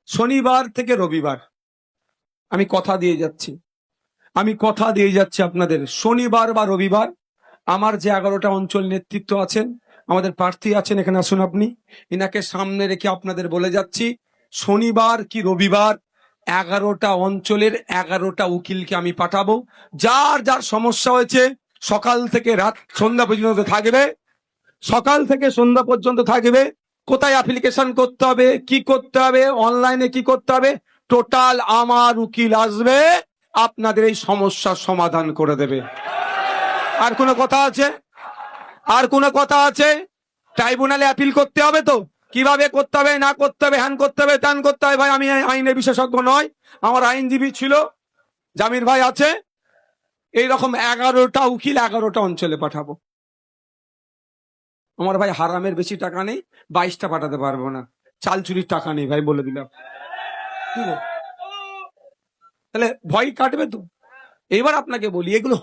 শনিবার থেকে রবিবার আমি কথা দিয়ে যাচ্ছি আপনাদের, শনিবার বা রবিবার আমার যে 11টা অঞ্চল নেতৃত্ব আছেন, আমাদের প্রার্থী আছেন, এখানে আসুন আপনি, ইনাকে সামনে রেখে আপনাদের বলে যাচ্ছি, শনিবার কি রবিবার 11টা অঞ্চলের 11টা উকিলকে আমি পাঠাবো। যার যার সমস্যা হয়েছে সকাল থেকে রাত সন্ধ্যা পর্যন্ত থাকবে, সকাল থেকে সন্ধ্যা পর্যন্ত থাকবে। কোথায় অ্যাপ্লিকেশন করতে হবে, কি করতে হবে, অনলাইনে কি করতে হবে, টোটাল আমার উকিল আসবে, আপনাদের এই সমস্যার সমাধান করে দেবে। আর কোনো কথা আছে? আর কোনো কথা আছে? ট্রাইব্যুনালে অ্যাপিল করতে হবে তো, কিভাবে করতে হবে না করতে হবে, হ্যান করতে হবে ত্যান করতে হবে। ভাই আমি আইনে বিশেষজ্ঞ নয়, আমার আইনজীবী ছিল, জামির ভাই আছে। এইরকম 11টা উকিল 11টা অঞ্চলে পাঠাবো। আমার ভাই হারামের বেশি টাকা নেই, 22টা পাঠাতে পারবো না, চাল চুরির টাকা নেই ভাই, বলে দিলাম। তাহলে ভয় কাটবে তো। এবার আপনাকে বলি, এগুলো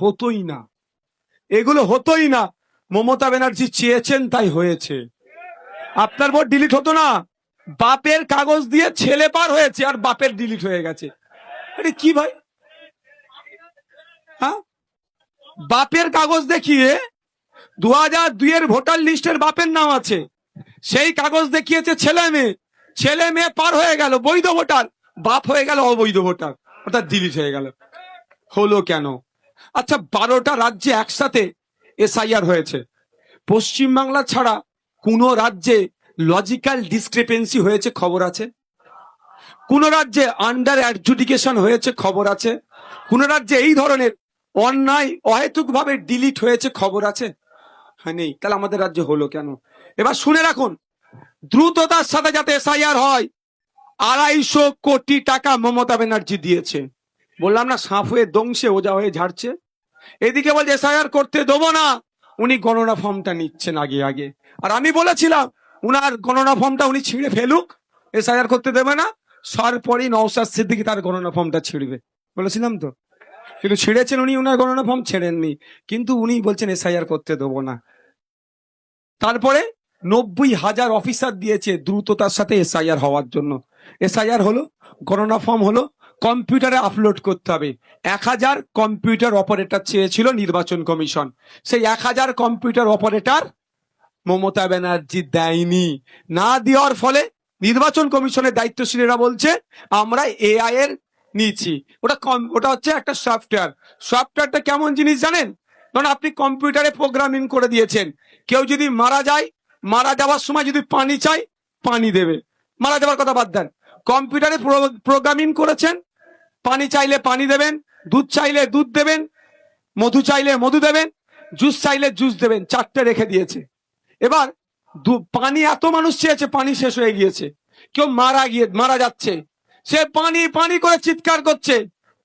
হতোই না। মমতা ব্যানার্জি চেয়েছেন তাই হয়েছে। আপনার ভোট ডিলিট হতো না, বাপের কাগজ দিয়ে ছেলে পার হয়েছে আর বাপের ডিলিট হয়ে গেছে। আরে কি ভাই, হ্যাঁ, বাপের কাগজ দেখিয়ে 2002-এর ভোটার লিস্টের বাপের নাম আছে, সেই কাগজ দেখিয়েছে ছেলে মেয়ে পার হয়ে গেল, বৈধ ভোটার, বাপ হয়ে গেল অবৈধ ভোটার, অর্থাৎ ডিলিট হয়ে গেল। হলো কেন? আচ্ছা, 12টা রাজ্যে একসাথে এসআইআর হয়েছে, পশ্চিমবাংলা ছাড়া কোন রাজ্যে লজিক্যাল ডিসক্রিপেন্সি হয়েছে খবর আছে? কোন রাজ্যে আন্ডার অ্যাডজুডিকেশন হয়েছে খবর আছে? কোন রাজ্যে এই ধরনের অন্যায় অহেতুক ভাবে ডিলিট হয়েছে খবর আছে? হ্যাঁ, নেই। তাহলে আমাদের রাজ্যে হলো কেন? এবার শুনে রাখুন, দ্রুততার সাথে যাতে এসআইআর হয়, 250 কোটি টাকা মমতা ব্যানার্জি দিয়েছে। বললাম না, সাপ হয়ে দংশে ওজা হয়ে ঝাড়ছে। এদিকে বলছে এসআইআর করতে দেবো না, উনি গণনা ফর্মটা নিচ্ছেন আগে আগে। আর আমি বলেছিলাম উনার গণনা ফর্মটা উনি ছিঁড়ে ফেলুক, এসআইআর করতে দেবে না, তারপরই নওশাদ সিদ্দিকী তার গণনা ফর্মটা ছিঁড়বে, বলেছিলাম তো। কিন্তু ছিঁড়েছেন উনি, উনার গণনা ফর্ম ছেড়েননি, কিন্তু উনি বলছেন এসআইআর করতে দেবো না। তারপরে 90,000 অফিসার দিয়েছে দ্রুততার সাথে এসআইআর হওয়ার জন্য। এসআইআর হলো, গণনা ফর্ম হলো, কম্পিউটারে আপলোড করতে হবে। 1000 কম্পিউটার অপারেটর চেয়েছিল নির্বাচন কমিশন, সেই 1000 কম্পিউটার অপারেটর মমতা ব্যানার্জি দেয়নি। না দেওয়ার ফলে নির্বাচন কমিশনের দায়িত্বশীলেরা বলছে আমরা এআই এর নিচ্ছি। ওটা হচ্ছে একটা সফটওয়্যারটা কেমন জিনিস জানেন? কারণ আপনি কম্পিউটারে প্রোগ্রামিং করে দিয়েছেন, কেউ যদি মারা যায়, মারা যাওয়ার সময় যদি পানি চাই, পানি দেবে। মারা যাওয়ার কথা বাদ দেন, কম্পিউটারে প্রোগ্রামিং করেছেন, পানি চাইলে পানি দেবেন, দুধ চাইলে দুধ দেবেন, মধু চাইলে মধু দেবেন, জুস চাইলে জুস দেবেন, 4টে রেখে দিয়েছে। এবার পানি এত মানুষ চেয়েছে, পানি শেষ হয়ে গিয়েছে, কেউ মারা যাচ্ছে, সে পানি পানি করে চিৎকার করছে।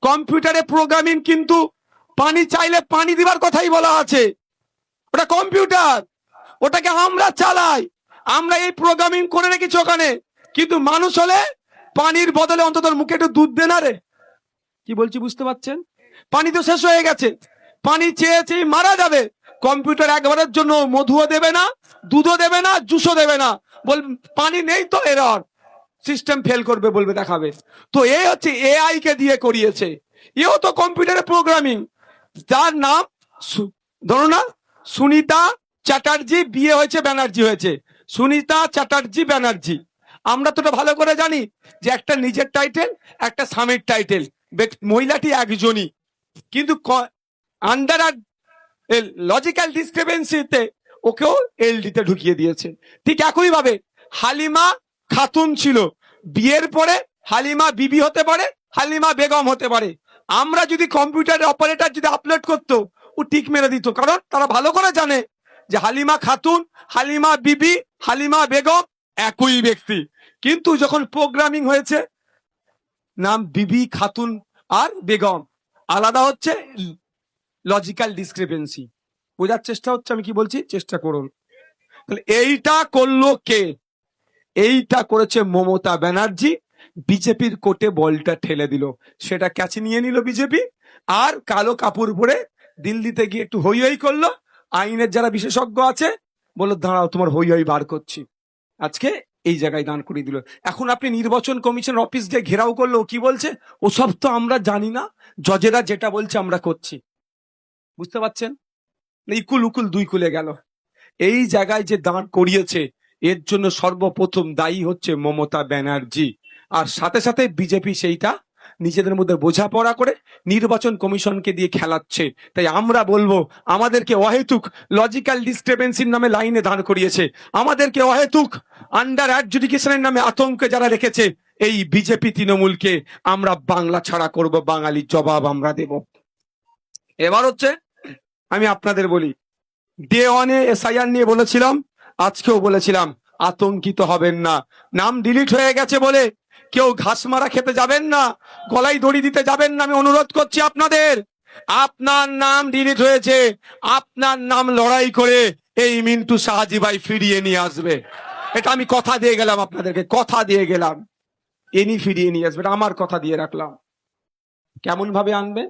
কম্পিউটারে প্রোগ্রামিং কিন্তু পানি চাইলে পানি দিবার কথাই বলা আছে। ওটা কম্পিউটার, ওটাকে আমরা চালাই, আমরা এই প্রোগ্রামিং করে রেখেছি ওখানে। কিন্তু মানুষ হলে পানির বদলে অন্তত মুখে একটু দুধ দে না রে। কি বলছি বুঝতে পারছেন? পানি তো শেষ হয়ে গেছে, পানি চেয়েছে, মারা যাবে। কম্পিউটার একবারের জন্য মধুও দেবে না, দুধও দেবে না, জুসও দেবে না, বল পানি নেই তো এরর, সিস্টেম ফেল করবে, বলবে দেখাবে। তো এই হচ্ছে এআই কে দিয়ে করিয়েছে, এও তো কম্পিউটারে প্রোগ্রামিং। যার নাম ধরো না সুনিতা চ্যাটার্জি, বিয়ে হয়েছে ব্যানার্জি হয়েছে, সুনিতা চ্যাটার্জি ব্যানার্জি। আমরা তো ভালো করে জানি যে একটা নিজের টাইটেল, একটা স্বামীর টাইটেল, মহিলাটি একজনই, কিন্তু আন্ডার লজিক্যাল ডিসক্রিপেন্সিতে ওকেও এলডিতে ঢুকিয়ে দিয়েছে। ঠিক একই ভাবে হালিমা খাতুন ছিল, বিয়ের পরে হালিমা বিবি হতে পারে, হালিমা বেগম হতে পারে। আমরা যদি কম্পিউটার অপারেটর যদি আপলোড করতো, ও টিক মেরে দিত, কারণ তারা ভালো করে জানে যে হালিমা খাতুন, হালিমা বিবি, হালিমা বেগম একই ব্যক্তি। কিন্তু যখন প্রোগ্রামিং হয়েছে, নাম বিবি খাতুন আর বেগম আলাদা হচ্ছে, লজিক্যাল ডিসক্রিপেন্সি। বোঝার চেষ্টা হচ্ছে আমি কি বলছি, চেষ্টা করুন। তাহলে এইটা করলো কে? এইটা করেছে মমতা ব্যানার্জি। বিজেপির কোর্টে বলটা ঠেলে দিল, সেটা ক্যাচে নিয়ে নিল বিজেপি, আর কালো কাপড় পরে দিল্লিতে গিয়ে একটু হই হই করলো। আইনের যারা বিশেষজ্ঞ আছে বললো দাঁড়াও, তোমার হই হই বার করছি। আজকে এই জায়গায় দান করিয়ে দিল। এখন আপনি নির্বাচন কমিশন অফিস যে ঘেরাও করলো, কি বলছে? ওসব তো আমরা জানি না, জজেরা যেটা বলছে আমরা করছি। বুঝতে পারছেন? ইকুল উকুল দুই কুলে গেল। এই জায়গায় যে দাঁড় করিয়েছে, এর জন্য সর্বপ্রথম দায়ী হচ্ছে মমতা ব্যানার্জি। আর সাথে সাথে বিজেপি সেইটা নিজেদের মধ্যে বোঝাপড়া করে নির্বাচন কমিশনকে দিয়ে খেলাচ্ছে। তাই আমরা বলবো, আমাদেরকে অহেতুক লজিক্যাল ডিসক্রিপেন্সির নামে লাইনে দাঁড় করিয়েছে, আমাদেরকে অহেতুক আন্ডার অ্যাডজুডিকেশনের নামে আতঙ্কে যারা রেখেছে, এই বিজেপি তৃণমূলকে আমরা বাংলা ছাড়া করব, বাঙালির জবাব আমরা দেব। এবার হচ্ছে, আমি আপনাদের বলি, ডে ওয়ানে এসআইআর নিয়ে বলেছিলাম, আজকেও বলেছিলাম, আতঙ্কিত হবেন না। নাম ডিলিট হয়ে গেছে বলে কেউ ঘাস মারা খেতে যাবেন না, গলায় দড়ি দিতে যাবেন না। আমি অনুরোধ করছি আপনাদের, আপনার নাম ডিলিট হয়েছে, আপনার নাম লড়াই করে এই মিন্টু সাহাজি ভাই ফিরিয়ে নিয়ে আসবে। এটা আমি কথা দিয়ে গেলাম আপনাদেরকে, কথা দিয়ে গেলাম, এনি ফিরিয়ে নিয়ে আসবে, এটা আমার কথা দিয়ে রাখলাম। কেমন ভাবে আনবে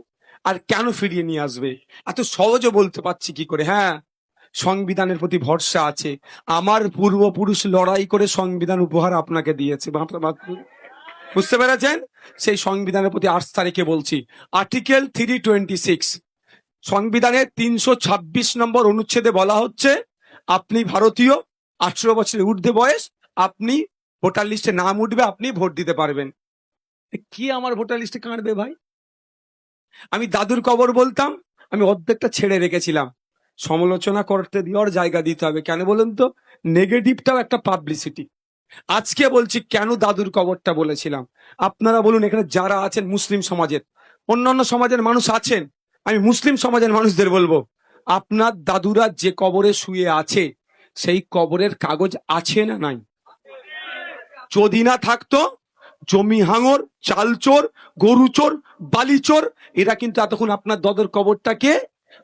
আর কেন ফিরিয়ে নিয়ে আসবে এত সহজে বলতে পারছি কি করে? হ্যাঁ, সংবিধানের প্রতি ভরসা আছে। আমার পূর্বপুরুষ লড়াই করে সংবিধান উপহার আপনাকে দিয়েছে, বুঝতে পেরেছেন? সেই সংবিধানের প্রতি আস্থা রেখে বলছি, আর্টিকেল 326 সংবিধানের 326 নম্বর অনুচ্ছেদে বলা হচ্ছে, আপনি ভারতীয়, 18 বছরের ঊর্ধ্বে বয়স, আপনি ভোটার লিস্টে নাম উঠবে, আপনি ভোট দিতে পারবেন। কি আমার ভোটার লিস্টে কাটবে ভাই? আমি দাদুর কবর বলতাম, আমি অর্ধেকটা ছেড়ে রেখেছিলাম। সমালোচনা করতে দেওয়ার জায়গা দিতে হবে, কেন বলুন তো? নেগেটিভটাও একটা পাবলিসিটি। আজকে বলছি কেন দাদুর কবরটা বলেছিলাম। আপনারা বলুন, এখানে যারা আছেন মুসলিম সমাজের, অন্যান্য সমাজের মানুষ আছেন, আমি মুসলিম সমাজের মানুষদের বলবো, আপনার দাদুরা যে কবরে শুয়ে আছে, সেই কবরের কাগজ আছে না নাই? যদি না থাকতো, জমি হাঙর, চাল চোর, গরু চোর, বালি চোর, এরা কিন্তু এতক্ষণ আপনার দাদুর কবরটাকে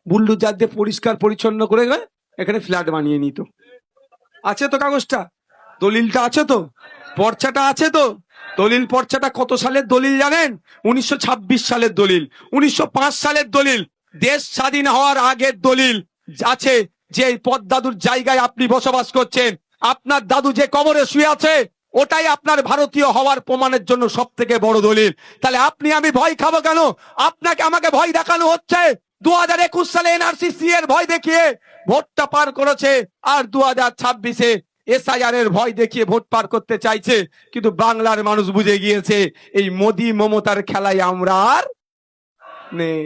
বুল্ডোজার দিয়ে পরিষ্কার পরিচ্ছন্ন করে এখানে ফ্ল্যাট বানিয়ে নিত। আছে তো কাগজটা, দলিলটা আছে তো, পর্চাটা আছে তো? দলিল পর্চাটা কত সালের দলিল জানেন? 1926 সালের দলিল, 1905 সালের দলিল, দেশ স্বাধীন হওয়ার আগের দলিল আছে। যে পদ্মাদুর জায়গায় আপনি বসবাস করছেন, আপনার দাদু যে কবরে শুয়ে আছে, ওটাই আপনার ভারতীয় হওয়ার প্রমাণের জন্য সব থেকে বড় দলিল। তাহলে আপনি আমি ভয় খাবো কেন? আপনাকে আমাকে ভয় দেখানো হচ্ছে। 2021 সালে এনআরসি এর ভয় দেখিয়ে ভোটটা পার করেছে, আর 2026-এ এসআইআর এর ভয় দেখিয়ে ভোট পার করতে চাইছে। কিন্তু বাংলার মানুষ বুঝে গিয়েছে, এই মোদি মমতার খেলায় আমরা আর নেই।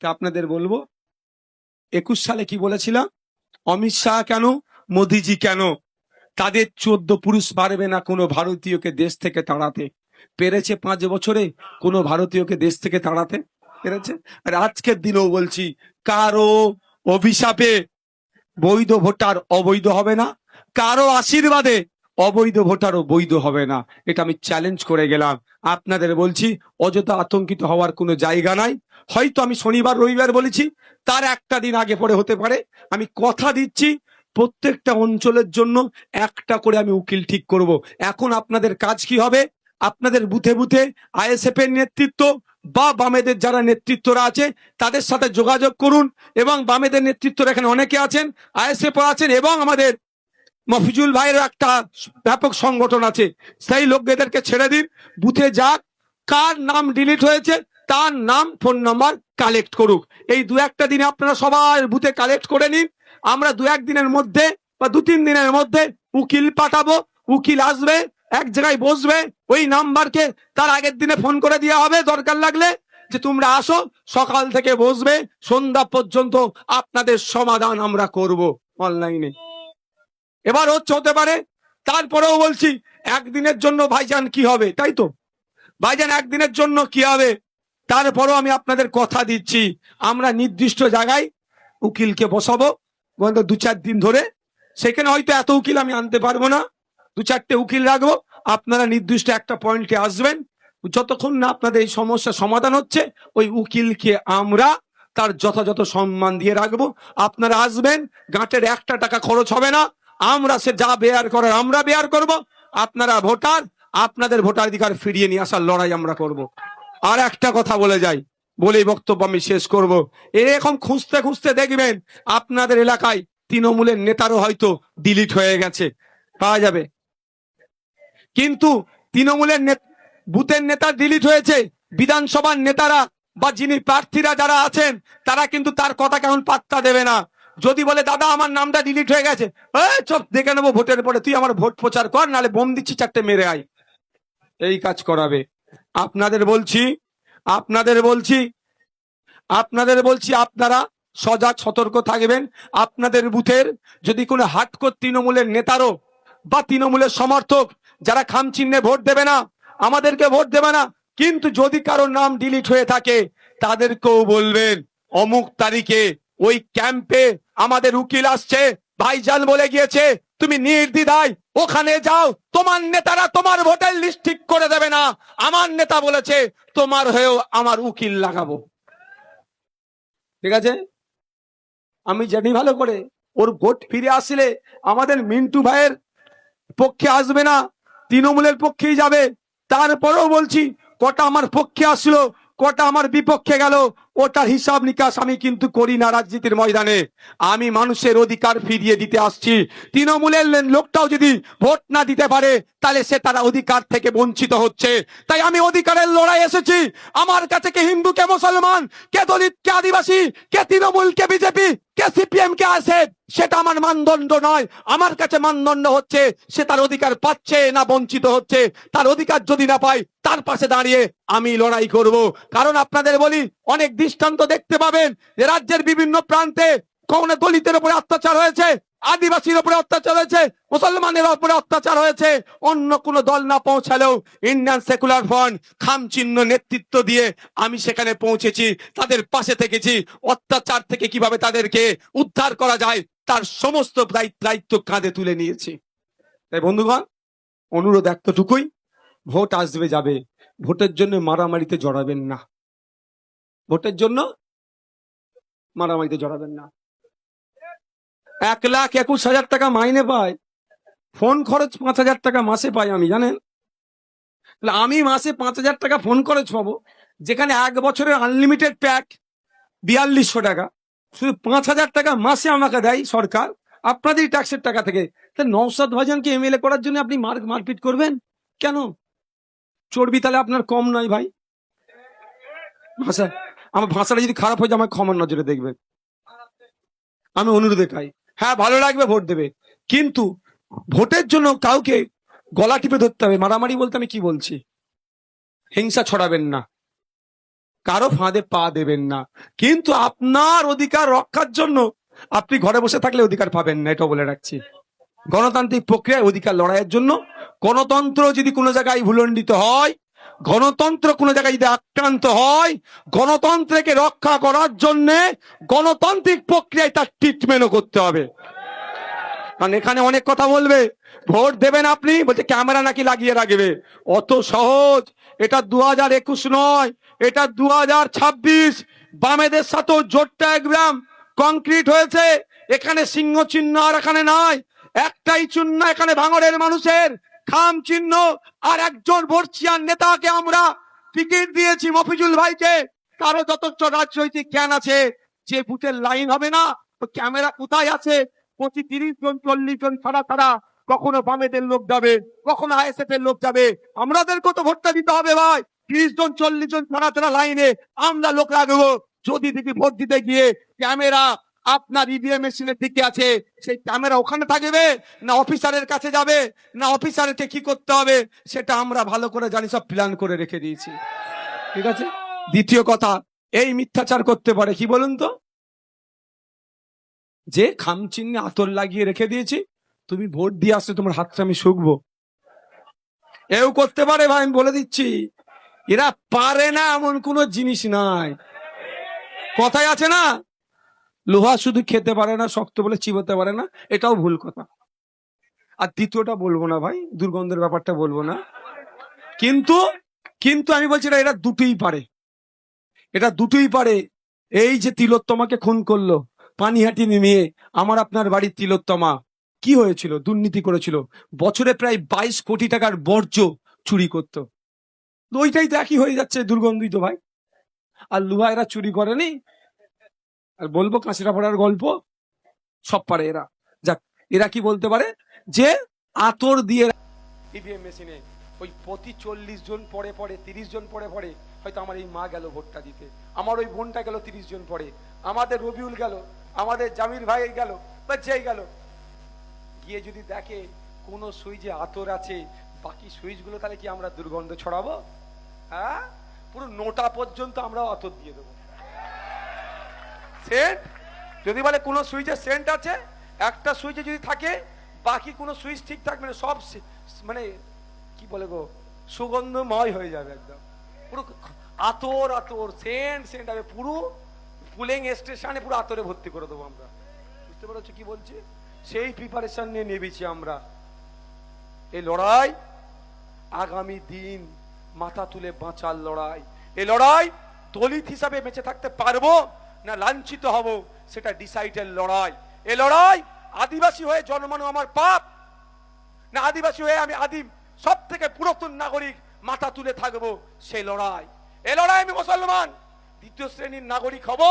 তা আপনাদের বলবো, 21 সালে কি বলেছিলাম? অমিত শাহ কেন, মোদিজি কেন, তাদের 14 পুরুষ পারবে না কোনো ভারতীয়কে দেশ থেকে তাড়াতে। পেরেছে 5 বছরে কোনো ভারতীয়কে দেশ থেকে তাড়াতে পেরেছে? আর আজকের দিনেও বলছি, কারো অভিশাপে বৈধ ভোটার অবৈধ হবে না, কারো আশীর্বাদে অবৈধ ভোটারও বৈধ হবে না। এটা আমি চ্যালেঞ্জ করে গেলাম। আপনাদের বলছি, অযথা আতঙ্কিত হওয়ার কোনো জায়গা নাই। হয়তো আমি শনিবার রবিবার বলেছি, তার একটা দিন আগে পরে হতে পারে। আমি কথা দিচ্ছি, প্রত্যেকটা অঞ্চলের জন্য একটা করে আমি উকিল ঠিক করব। এখন আপনাদের কাজ কি হবে? আপনাদের বুথে বুথে আইএসএফ এর নেতৃত্ব বা বামেদের যারা নেতৃত্বরা আছে, তাদের সাথে যোগাযোগ করুন। এবং বামেদের নেতৃত্বরা এখানে অনেকে আছেন, আইএসএফ আছেন, এবং আমাদের মফিজুল ভাইয়ের একটা ব্যাপক সংগঠন আছে, সেই লোকদেরকে ছেড়ে দিন। বুথে যাক, কার নাম ডিলিট হয়েছে তার নাম, ফোন নাম্বার কালেক্ট করুক। এই 2-1 দিনে আপনারা সবাই বুথে কালেক্ট করে নিন। আমরা 2-1 দিনের মধ্যে বা 2-3 দিনের মধ্যে উকিল পাঠাবো। উকিল আসবে, এক জায়গায় বসবে, ওই নাম্বারকে তার আগের দিনে ফোন করে দেওয়া হবে, দরকার লাগলে যে তোমরা আসো, সকাল থেকে বসবে, সন্ধ্যা পর্যন্ত আপনাদের সমাধান আমরা করব অনলাইনে। এবার হতে পারে, তারপরেও বলছি, একদিনের জন্য ভাইজান কি হবে, তাই তো ভাইজান, একদিনের জন্য কি হবে? তারপরেও আমি আপনাদের কথা দিচ্ছি, আমরা নির্দিষ্ট জায়গায় উকিলকে বসাবো 2-4 দিন ধরে। সেখানে হয়তো এত উকিল আমি আনতে পারবো না, 2-4টে উকিল রাখবো। আপনারা নির্দিষ্ট একটা পয়েন্টে আসবেন, যতক্ষণ না আপনাদের এই সমস্যা সমাধান হচ্ছে, ওই উকিলকে আমরা তার যথাযথ সম্মান দিয়ে রাখবো। আপনারা আসবেন, গাঁটের 1 টাকা খরচ হবে না, আমরা সে যা বেয়ার করার আমরা বেয়ার করব। আপনারা ভোটার, আপনাদের ভোটাধিকার ফিরিয়ে নিয়ে আসার লড়াই আমরা করব। আর একটা কথা বলে যাই, বলেই বক্তব্য আমি শেষ করব। এরকম খুঁজতে খুঁজতে দেখবেন আপনাদের এলাকায় তৃণমূলের নেতারও হয়তো ডিলিট হয়ে গেছে, পাওয়া যাবে। কিন্তু তৃণমূলের বুথের নেতা ডিলিট হয়েছে, বিধানসভার নেতারা বা যিনি প্রার্থীরা যারা আছেন তারা কিন্তু তার কথা কেমন পাত্তা দেবে না। যদি বলে দাদা আমার নামটা ডিলিট হয়ে গেছে, চপ দেখে নেবো ভোটের পরে, তুই আমার ভোট প্রচার কর, নাহলে বোম দিচ্ছি চারটে মেরে আয়, এই কাজ করাবে। আপনাদের বলছি আপনারা সজাগ সতর্ক থাকবেন। আপনাদের বুথের যদি কোনো হার্ডকোর তৃণমূলের নেতারও বা তৃণমূলের সমর্থক যারা খাম চিহ্নে ভোট দেবে না, আমাদেরকে ভোট দেবে না, কিন্তু যদি কারোর নাম ডিলিট হয়ে থাকে তাদেরকেও বলবেন অমুক তারিখে ওই ক্যাম্পে আমাদের উকিল আসছে, ভাইজান বলে গিয়েছে, তুমি নির্দ্বিধায় ওখানে যাও, তোমার নেতারা তোমার ভোটার লিস্ট ঠিক করে দেবে না, আমার নেতা বলেছে তোমার হয়েও আমার উকিল লাগাবো। ঠিক আছে, আমি জানি ভালো করে ওর ভোট ফিরে আসলে আমাদের মিন্টু ভাইয়ের পক্ষে আসবে না, তৃণমূলের পক্ষেই যাবে। তারপরেও বলছি কটা আমার পক্ষে আসলো, কটা আমার বিপক্ষে গেল, ওটার হিসাব নিকাশ আমি কিন্তু করি না রাজনীতির ময়দানে। আমি মানুষের অধিকার ফিরিয়ে দিতে আসছি। তৃণমূলের লোকটাও যদি ভোট না দিতে পারে তাহলে সে তার অধিকার থেকে বঞ্চিত হচ্ছে। তাই আমি অধিকারের লড়াই এসেছি। আমার কাছে কে হিন্দু, কে মুসলমান, কে দলিত, কে আদিবাসী, কে তৃণমূল, কে বিজেপি, কে সিপিএম, কে আছে, সেটা আমার মানদণ্ড নয়। আমার কাছে মানদণ্ড হচ্ছে সে তার অধিকার পাচ্ছে না বঞ্চিত হচ্ছে। তার অধিকার যদি না পায় তার পাশে দাঁড়িয়ে আমি লড়াই করব। কারণ আপনাদের বলি, অনেক দৃষ্টান্ত দেখতে পাবেন যে রাজ্যের বিভিন্ন প্রান্তে কোন দলিতের উপরে অত্যাচার হয়েছে, আদিবাসীর উপরে অত্যাচার হয়েছে, মুসলমানের উপরে অত্যাচার হয়েছে, অন্য কোন দল না পৌঁছালেও ইন্ডিয়ান সেকুলার ফ্রন্ট খাম চিহ্ন নেতৃত্ব দিয়ে আমি সেখানে পৌঁছেছি, তাদের পাশে থেকেছি, অত্যাচার থেকে কিভাবে তাদেরকে উদ্ধার করা যায় তার সমস্ত দায়িত্ব কাঁধে তুলে নিয়েছি। তাই বন্ধুগণ, অনুরোধ এতটুকুই, ভোট আসবে যাবে, ভোটের জন্য মারামারিতে জড়াবেন না, ভোটের জন্য মারামারিতে জড়াবেন না। 1,21,000 টাকা মাইনে পায়, ফোন খরচ 5,000 টাকা মাসে পাই আমি, জানেন? আমি মাসে 5,000 টাকা ফোন খরচ পাবো, যেখানে 1 বছরের আনলিমিটেড প্যাক 4200 টাকা, শুধু 5,000 টাকা মাসে আমাকে দেয় সরকার আপনাদের ট্যাক্সের টাকা থেকে। নওশাদ ভাইজানকে এমএলএ করার জন্য আপনি মারপিট করবেন কেন? চর্বি তাহলে আপনার কম নয় ভাই। ভাষা, আমার ভাষাটা যদি খারাপ হয়ে যায় আমার ক্ষমার নজরে দেখবেন, আমি অনুরোধ দেখাই। হ্যাঁ, ভালো লাগবে, ভোট দেবে, কিন্তু ভোটের জন্য কাউকে গলা টিপে ধরতে হবে, মারামারি বলতে আমি কি বলছি, হিংসা ছড়াবেন না, কারো ফাঁদে পা দেবেন না। কিন্তু আপনার অধিকার রক্ষার জন্য আপনি ঘরে বসে থাকলে অধিকার পাবেন না, এটা বলে রাখছি। গণতান্ত্রিক প্রক্রিয়ায় অধিকার লড়াইয়ের জন্য, গণতন্ত্র যদি কোনো জায়গায় ভুলণ্ডিত হয়, গণতন্ত্র কোনো জায়গায় যদি আক্রান্ত হয়, গণতন্ত্রকে রক্ষা করার জন্য গণতান্ত্রিক প্রক্রিয়ায় তার ট্রিটমেন্টও করতে হবে। কারণ এখানে অনেক কথা বলবে, ভোট দেবেন আপনি, বলছে ক্যামেরা নাকি লাগিয়ে রাখবে, অত সহজ এটা 2021 নয়, এটা 2026। বামেদের সাথেও জোটটা একদম কংক্রিট হয়েছে, এখানে সিংহ চিহ্ন আর এখানে নাই, একটাই চিহ্ন এখানে ভাঙড়ের মানুষের খাম চিহ্ন। আর একজন বর্ষিয়ান নেতাকে আমরা টিকিট দিয়েছি, মফিজুল ভাইকে। কারো যথেষ্ট রাজনৈতিক জ্ঞান আছে, যে বুথের লাইন হবে না, ক্যামেরা কোথায় আছে, 25-30 জন 40 জন ছাড়া ছাড়া কখনো বামেদের লোক যাবে, কখনো আইএসএফ এর লোক যাবে, আমাদেরকে তো ভোটটা দিতে হবে ভাই। 30 জন 40 জন ছাড়া ছাড়া লাইনে আমরা লোক রাখবো। যদি দেখি ভোট দিতে গিয়ে ক্যামেরা আপনার ইভিএম মেশিনের দিকে আছে, সেই ক্যামেরা ওখানে থাকবে না অফিসারের কাছে যাবে, না অফিসারকে কি করতে হবে সেটা আমরা ভালো করে জানি, সব প্ল্যান করে রেখে দিয়েছি। ঠিক আছে, দ্বিতীয় কথা, এই মিথ্যাচার করতে পারে কি বলুন তো, যে খাম চিহ্নে আতর লাগিয়ে রেখে দিয়েছি, তুমি ভোট দিয়ে আসলে তোমার হাতটা আমি শুকবো, এও করতে পারে ভাই, আমি বলে দিচ্ছি। এরা পারে না এমন কোন জিনিস নাই, কথায় আছে না, লোহা শুধু খেতে পারে না, শক্ত বলে চিবোতে পারে না, এটাও ভুল কথা। আর দ্বিতীয়টা বলবো না ভাই, দুর্গন্ধের ব্যাপারটা বলবো না, কিন্তু কিন্তু আমি বলছি এরা দুটোই পারে, এটা দুটোই পারে। এই যে তিলোত্তমাকে খুন করলো, পানিহাটি মেয়ে, আমার আপনার বাড়ির তিলোত্তমা, কি হয়েছিল, দুর্নীতি করেছিল, বছরে প্রায় 22 কোটি টাকার বর্জ্য চুরি করতো, ওইটাই তো একই হয়ে যাচ্ছে, দুর্গন্ধিত ভাই। আর লুহা এরা চুরি করেনি, আর বলবো কাঁচরা পড়ার গল্প, সব পারে এরা। যাক, এরা কি বলতে পারে যে আতর দিয়ে ইভিএম মেশিনে ওই প্রতি 40 জন পরে পরে 30 জন পরে পরে হয়তো আমার এই মা গেল ভোটটা দিতে, আমার ওই বোনটা গেল 30 জন পরে, আমাদের রবিউল গেল, আমাদের জামির ভাই গেল, বা যেই গেল, গিয়ে যদি দেখে কোন সুইচে আতর আছে, বাকি সুইচগুলো তাহলে কি আমরা দুর্গন্ধ ছড়াবো? হ্যাঁ, পুরো নোটা পর্যন্ত আমরা আতর দিয়ে দেবো। সেন্ট যদি বলে কোন সুইচে সেন্ট আছে, একটা সুইচে যদি থাকে বাকি কোন সুইচ ঠিক থাকবে না, সব মানে কি বলে গো, সুগন্ধময় হয়ে যাবে একদম, পুরো আতর আতর সেন্ট সেন্ট হবে, পুরো পুলিং স্টেশনে পুরো আতরে ভর্তি করে দেবো আমরা। বুঝতে পারছো কি বলছি? সেই প্রিপারেশন নিয়ে নেমেছি আমরা। এই লড়াই আগামী দিন মাথা তুলে বাঁচার লড়াই। এই লড়াই দলিত হিসাবে বেঁচে থাকতে পারবো না লাঞ্ছিত হব, সেটা ডিসাইডের লড়াই। এই লড়াই আদিবাসী হয়ে জন্মানো আমার পাপ না আদিবাসী হয়ে আমি আদিম সব থেকে পুরাতন নাগরিক মাথা তুলে থাকবো, সেই লড়াই। এই লড়াই আমি মুসলমান দ্বিতীয় শ্রেণীর নাগরিক হব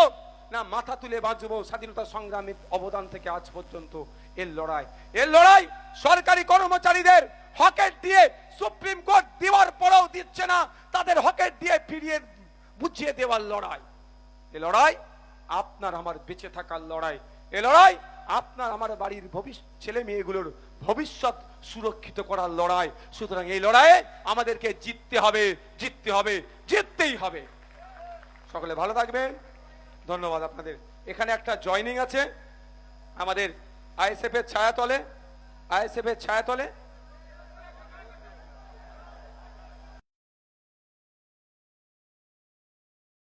না মাথা তুলে বাঁচবো স্বাধীনতা সংগ্রামের অবদান থেকে আজ পর্যন্ত। এর লড়াই, এর লড়াই সরকারি কর্মচারীদের হকের দিয়ে সুপ্রিম কোর্ট দেওয়ার পরেও দিচ্ছে না, তাদের হকের দিয়ে ফিরিয়ে বুঝিয়ে দেওয়ার লড়াই। এ লড়াই আপনার আমার বেঁচে থাকার লড়াই। এ লড়াই আপনার আমার বাড়ির ছেলে মেয়েগুলোর ভবিষ্যৎ সুরক্ষিত করার লড়াই। সুতরাং এই লড়াইয়ে আমাদেরকে জিততে হবে, জিততে হবে, জিততেই হবে। সকলে ভালো থাকবেন, ধন্যবাদ আপনাদের। এখানে একটা জয়নিং আছে আমাদের আইএসএফ এর ছায়াতলে, আইএসএফ এর ছায়াতলে